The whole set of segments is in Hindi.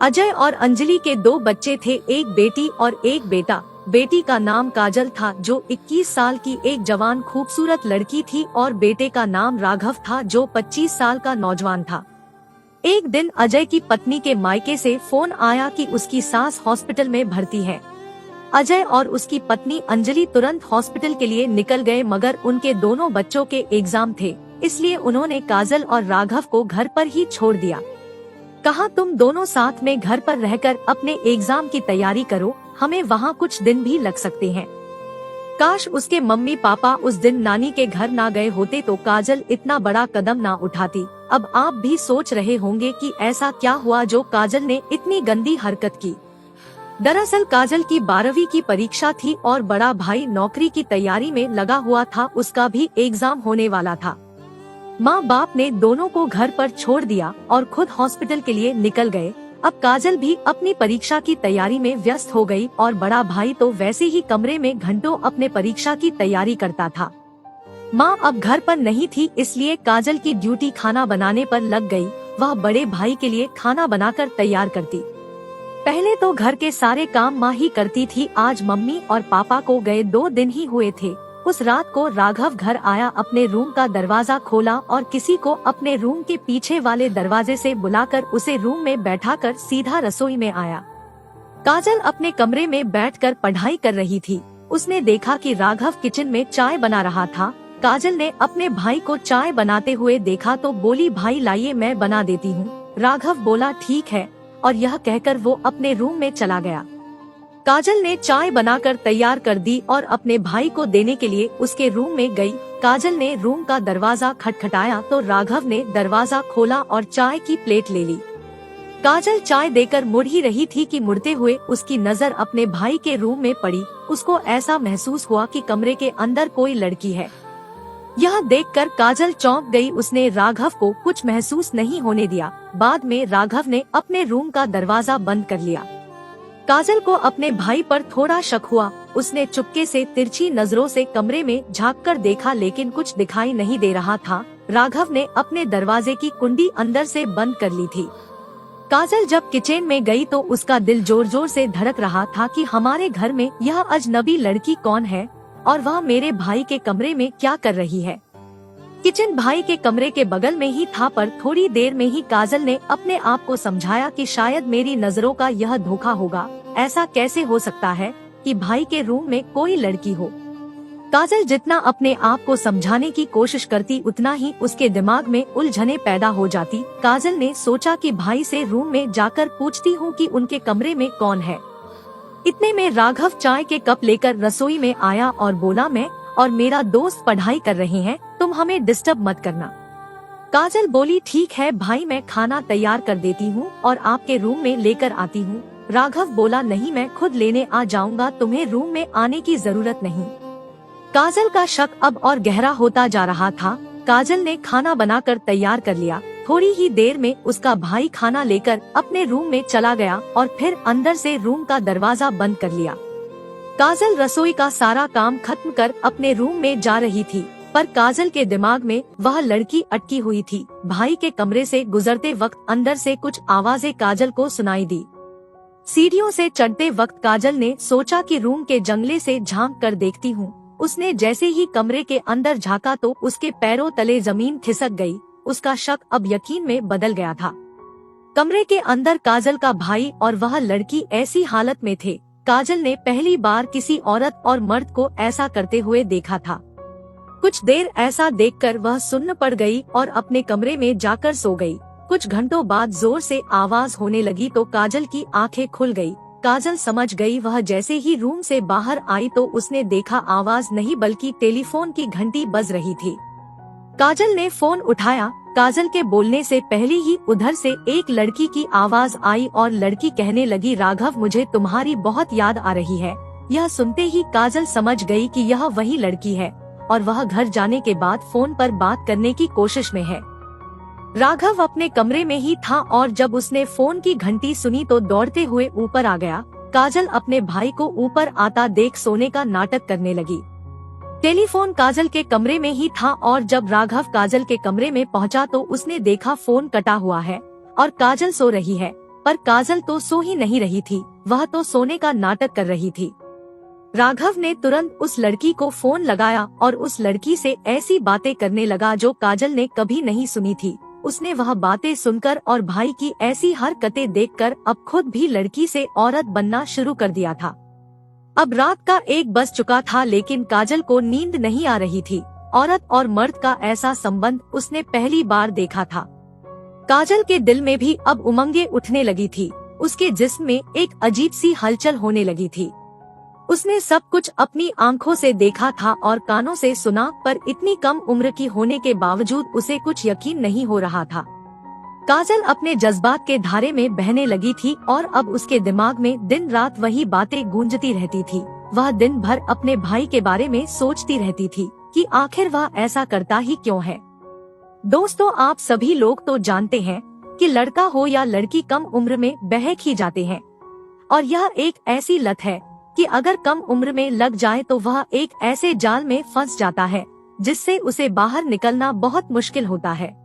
अजय और अंजलि के 2 बच्चे थे, एक बेटी और एक बेटा। बेटी का नाम काजल था जो 21 साल की एक जवान खूबसूरत लड़की थी और बेटे का नाम राघव था जो 25 साल का नौजवान था। एक दिन अजय की पत्नी के मायके से फोन आया कि उसकी सास हॉस्पिटल में भर्ती है। अजय और उसकी पत्नी अंजलि तुरंत हॉस्पिटल के लिए निकल गए, मगर उनके दोनों बच्चों के एग्जाम थे, इसलिए उन्होंने काजल और राघव को घर पर ही छोड़ दिया। कहा, तुम दोनों साथ में घर पर रहकर अपने एग्जाम की तैयारी करो, हमें वहाँ कुछ दिन भी लग सकते हैं। काश उसके मम्मी पापा उस दिन नानी के घर ना गए होते तो काजल इतना बड़ा कदम ना उठाती। अब आप भी सोच रहे होंगे कि ऐसा क्या हुआ जो काजल ने इतनी गंदी हरकत की। दरअसल काजल की 12वीं की परीक्षा थी और बड़ा भाई नौकरी की तैयारी में लगा हुआ था, उसका भी एग्जाम होने वाला था। माँ बाप ने दोनों को घर पर छोड़ दिया और खुद हॉस्पिटल के लिए निकल गए। अब काजल भी अपनी परीक्षा की तैयारी में व्यस्त हो गई और बड़ा भाई तो वैसे ही कमरे में घंटों अपने परीक्षा की तैयारी करता था। माँ अब घर पर नहीं थी, इसलिए काजल की ड्यूटी खाना बनाने पर लग गई। वह बड़े भाई के लिए खाना बनाकर तैयार करती। पहले तो घर के सारे काम माँ ही करती थी। आज मम्मी और पापा को गए 2 दिन ही हुए थे। उस रात को राघव घर आया, अपने रूम का दरवाजा खोला और किसी को अपने रूम के पीछे वाले दरवाजे से बुलाकर उसे रूम में बैठाकर सीधा रसोई में आया। काजल अपने कमरे में बैठकर पढ़ाई कर रही थी। उसने देखा कि राघव किचन में चाय बना रहा था। काजल ने अपने भाई को चाय बनाते हुए देखा तो बोली, भाई लाइए मैं बना देती हूँ। राघव बोला ठीक है, और यह कहकर वो अपने रूम में चला गया। काजल ने चाय बनाकर तैयार कर दी और अपने भाई को देने के लिए उसके रूम में गई। काजल ने रूम का दरवाजा खटखटाया तो राघव ने दरवाजा खोला और चाय की प्लेट ले ली। काजल चाय देकर मुड़ ही रही थी कि मुड़ते हुए उसकी नजर अपने भाई के रूम में पड़ी। उसको ऐसा महसूस हुआ कि कमरे के अंदर कोई लड़की है। यह देखकर काजल चौंक गई। उसने राघव को कुछ महसूस नहीं होने दिया। बाद में राघव ने अपने रूम का दरवाजा बंद कर लिया। काजल को अपने भाई पर थोड़ा शक हुआ। उसने चुपके से तिरछी नजरों से कमरे में झांककर देखा, लेकिन कुछ दिखाई नहीं दे रहा था। राघव ने अपने दरवाजे की कुंडी अंदर से बंद कर ली थी। काजल जब किचन में गई तो उसका दिल जोर जोर से धड़क रहा था कि हमारे घर में यह अजनबी लड़की कौन है और वह मेरे भाई के कमरे में क्या कर रही है। किचन भाई के कमरे के बगल में ही था, पर थोड़ी देर में ही काजल ने अपने आप को समझाया कि शायद मेरी नजरों का यह धोखा होगा। ऐसा कैसे हो सकता है कि भाई के रूम में कोई लड़की हो। काजल जितना अपने आप को समझाने की कोशिश करती उतना ही उसके दिमाग में उलझने पैदा हो जाती। काजल ने सोचा कि भाई से रूम में जाकर पूछती हूँ कि उनके कमरे में कौन है। इतने में राघव चाय के कप लेकर रसोई में आया और बोला, मैं और मेरा दोस्त पढ़ाई कर रहे हैं, तुम हमें डिस्टर्ब मत करना। काजल बोली, ठीक है भाई, मैं खाना तैयार कर देती हूँ और आपके रूम में लेकर आती हूँ। राघव बोला, नहीं मैं खुद लेने आ जाऊंगा, तुम्हें रूम में आने की जरूरत नहीं। काजल का शक अब और गहरा होता जा रहा था। काजल ने खाना बनाकर तैयार कर लिया। थोड़ी ही देर में उसका भाई खाना लेकर अपने रूम में चला गया और फिर अंदर से रूम का दरवाजा बंद कर लिया। काजल रसोई का सारा काम खत्म कर अपने रूम में जा रही थी, पर काजल के दिमाग में वह लड़की अटकी हुई थी। भाई के कमरे से गुजरते वक्त अंदर से कुछ आवाजें काजल को सुनाई दी। सीढ़ियों से चढ़ते वक्त काजल ने सोचा कि रूम के जंगले से झांक कर देखती हूँ। उसने जैसे ही कमरे के अंदर झांका तो उसके पैरों तले जमीन खिसक गई। उसका शक अब यकीन में बदल गया था। कमरे के अंदर काजल का भाई और वह लड़की ऐसी हालत में थे। काजल ने पहली बार किसी औरत और मर्द को ऐसा करते हुए देखा था। कुछ देर ऐसा देखकर वह सुन्न पड़ गई और अपने कमरे में जाकर सो गई। कुछ घंटों बाद जोर से आवाज होने लगी तो काजल की आंखें खुल गई। काजल समझ गई। वह जैसे ही रूम से बाहर आई तो उसने देखा आवाज नहीं बल्कि टेलीफोन की घंटी बज रही थी। काजल ने फोन उठाया। काजल के बोलने से पहले ही उधर से एक लड़की की आवाज आई और लड़की कहने लगी, राघव मुझे तुम्हारी बहुत याद आ रही है। यह सुनते ही काजल समझ गई कि यह वही लड़की है और वह घर जाने के बाद फोन पर बात करने की कोशिश में है। राघव अपने कमरे में ही था और जब उसने फोन की घंटी सुनी तो दौड़ते हुए ऊपर आ गया। काजल अपने भाई को ऊपर आता देख सोने का नाटक करने लगी। टेलीफोन काजल के कमरे में ही था और जब राघव काजल के कमरे में पहुंचा तो उसने देखा फोन कटा हुआ है और काजल सो रही है, पर काजल तो सो ही नहीं रही थी, वह तो सोने का नाटक कर रही थी। राघव ने तुरंत उस लड़की को फोन लगाया और उस लड़की से ऐसी बातें करने लगा जो काजल ने कभी नहीं सुनी थी। उसने वह बातें सुनकर और भाई की ऐसी हरकतें देखकर अब खुद भी लड़की से औरत बनना शुरू कर दिया था। अब रात का 1 बज चुका था, लेकिन काजल को नींद नहीं आ रही थी। औरत और मर्द का ऐसा संबंध उसने पहली बार देखा था। काजल के दिल में भी अब उमंगें उठने लगी थी। उसके जिस्म में एक अजीब सी हलचल होने लगी थी। उसने सब कुछ अपनी आंखों से देखा था और कानों से सुना, पर इतनी कम उम्र की होने के बावजूद उसे कुछ यकीन नहीं हो रहा था। काजल अपने जज्बात के धारे में बहने लगी थी और अब उसके दिमाग में दिन रात वही बातें गूंजती रहती थी। वह दिन भर अपने भाई के बारे में सोचती रहती थी कि आखिर वह ऐसा करता ही क्यों है। दोस्तों, आप सभी लोग तो जानते हैं कि लड़का हो या लड़की कम उम्र में बहक ही जाते हैं, और यह एक ऐसी लत है कि अगर कम उम्र में लग जाए तो वह एक ऐसे जाल में फंस जाता है जिससे उसे बाहर निकलना बहुत मुश्किल होता है।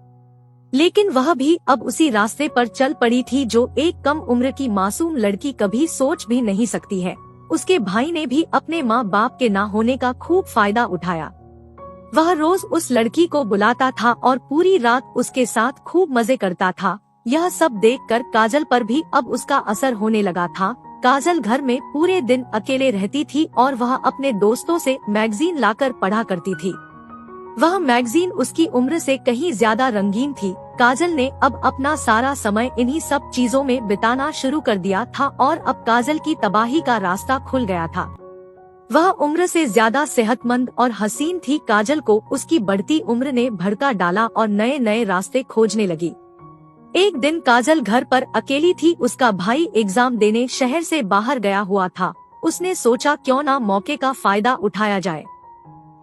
लेकिन वह भी अब उसी रास्ते पर चल पड़ी थी जो एक कम उम्र की मासूम लड़की कभी सोच भी नहीं सकती है। उसके भाई ने भी अपने माँ बाप के ना होने का खूब फायदा उठाया। वह रोज उस लड़की को बुलाता था और पूरी रात उसके साथ खूब मजे करता था। यह सब देखकर काजल पर भी अब उसका असर होने लगा था। काजल घर में पूरे दिन अकेले रहती थी और वह अपने दोस्तों से मैगजीन लाकर पढ़ा करती थी। वह मैगजीन उसकी उम्र से कहीं ज्यादा रंगीन थी। काजल ने अब अपना सारा समय इन्हीं सब चीजों में बिताना शुरू कर दिया था और अब काजल की तबाही का रास्ता खुल गया था। वह उम्र से ज्यादा सेहतमंद और हसीन थी। काजल को उसकी बढ़ती उम्र ने भड़का डाला और नए नए रास्ते खोजने लगी। एक दिन काजल घर पर अकेली थी। उसका भाई एग्जाम देने शहर से बाहर गया हुआ था। उसने सोचा क्यों ना मौके का फायदा उठाया जाए।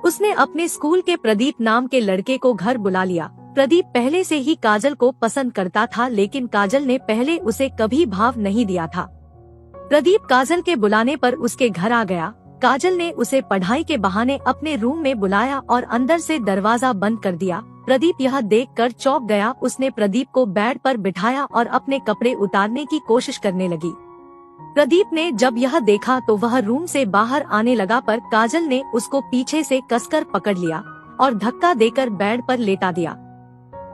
उसने अपने स्कूल के प्रदीप नाम के लड़के को घर बुला लिया। प्रदीप पहले से ही काजल को पसंद करता था, लेकिन काजल ने पहले उसे कभी भाव नहीं दिया था। प्रदीप काजल के बुलाने पर उसके घर आ गया। काजल ने उसे पढ़ाई के बहाने अपने रूम में बुलाया और अंदर से दरवाजा बंद कर दिया। प्रदीप यह देखकर चौंक गया। उसने प्रदीप को बेड पर बिठाया और अपने कपड़े उतारने की कोशिश करने लगी। प्रदीप ने जब यह देखा तो वह रूम से बाहर आने लगा, पर काजल ने उसको पीछे से कसकर पकड़ लिया और धक्का देकर बेड पर लेटा दिया।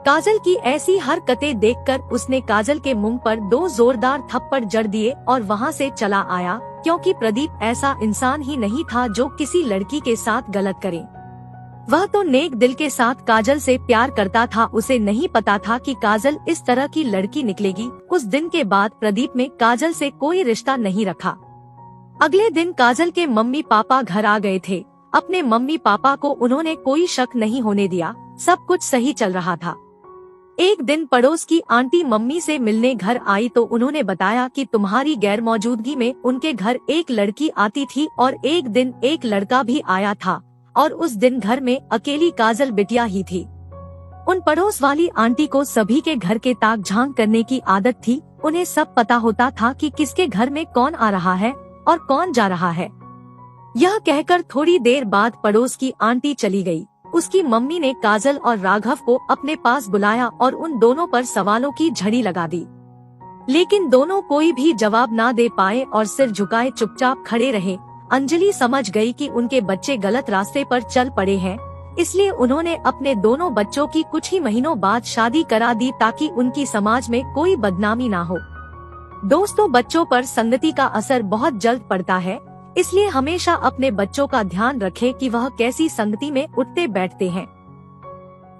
काजल की ऐसी हरकतें देखकर उसने काजल के मुंह पर 2 जोरदार थप्पड़ जड़ दिए और वहां से चला आया, क्योंकि प्रदीप ऐसा इंसान ही नहीं था जो किसी लड़की के साथ गलत करे। वह तो नेक दिल के साथ काजल से प्यार करता था। उसे नहीं पता था कि काजल इस तरह की लड़की निकलेगी। उस दिन के बाद प्रदीप ने काजल से कोई रिश्ता नहीं रखा। अगले दिन काजल के मम्मी पापा घर आ गए थे। अपने मम्मी पापा को उन्होंने कोई शक नहीं होने दिया। सब कुछ सही चल रहा था। एक दिन पड़ोस की आंटी मम्मी से मिलने घर आई तो उन्होंने बताया कि तुम्हारी गैर मौजूदगी में उनके घर एक लड़की आती थी और एक दिन एक लड़का भी आया था, और उस दिन घर में अकेली काजल बिटिया ही थी। उन पड़ोस वाली आंटी को सभी के घर के ताक झांक करने की आदत थी। उन्हें सब पता होता था कि किसके घर में कौन आ रहा है और कौन जा रहा है। यह कहकर थोड़ी देर बाद पड़ोस की आंटी चली गई। उसकी मम्मी ने काजल और राघव को अपने पास बुलाया और उन दोनों पर सवालों की झड़ी लगा दी, लेकिन दोनों कोई भी जवाब ना दे पाए और सिर झुकाए चुपचाप खड़े रहे। अंजलि समझ गई कि उनके बच्चे गलत रास्ते पर चल पड़े हैं, इसलिए उन्होंने अपने दोनों बच्चों की कुछ ही महीनों बाद शादी करा दी ताकि उनकी समाज में कोई बदनामी ना हो। दोस्तों, बच्चों पर संगति का असर बहुत जल्द पड़ता है, इसलिए हमेशा अपने बच्चों का ध्यान रखें कि वह कैसी संगति में उठते बैठते हैं।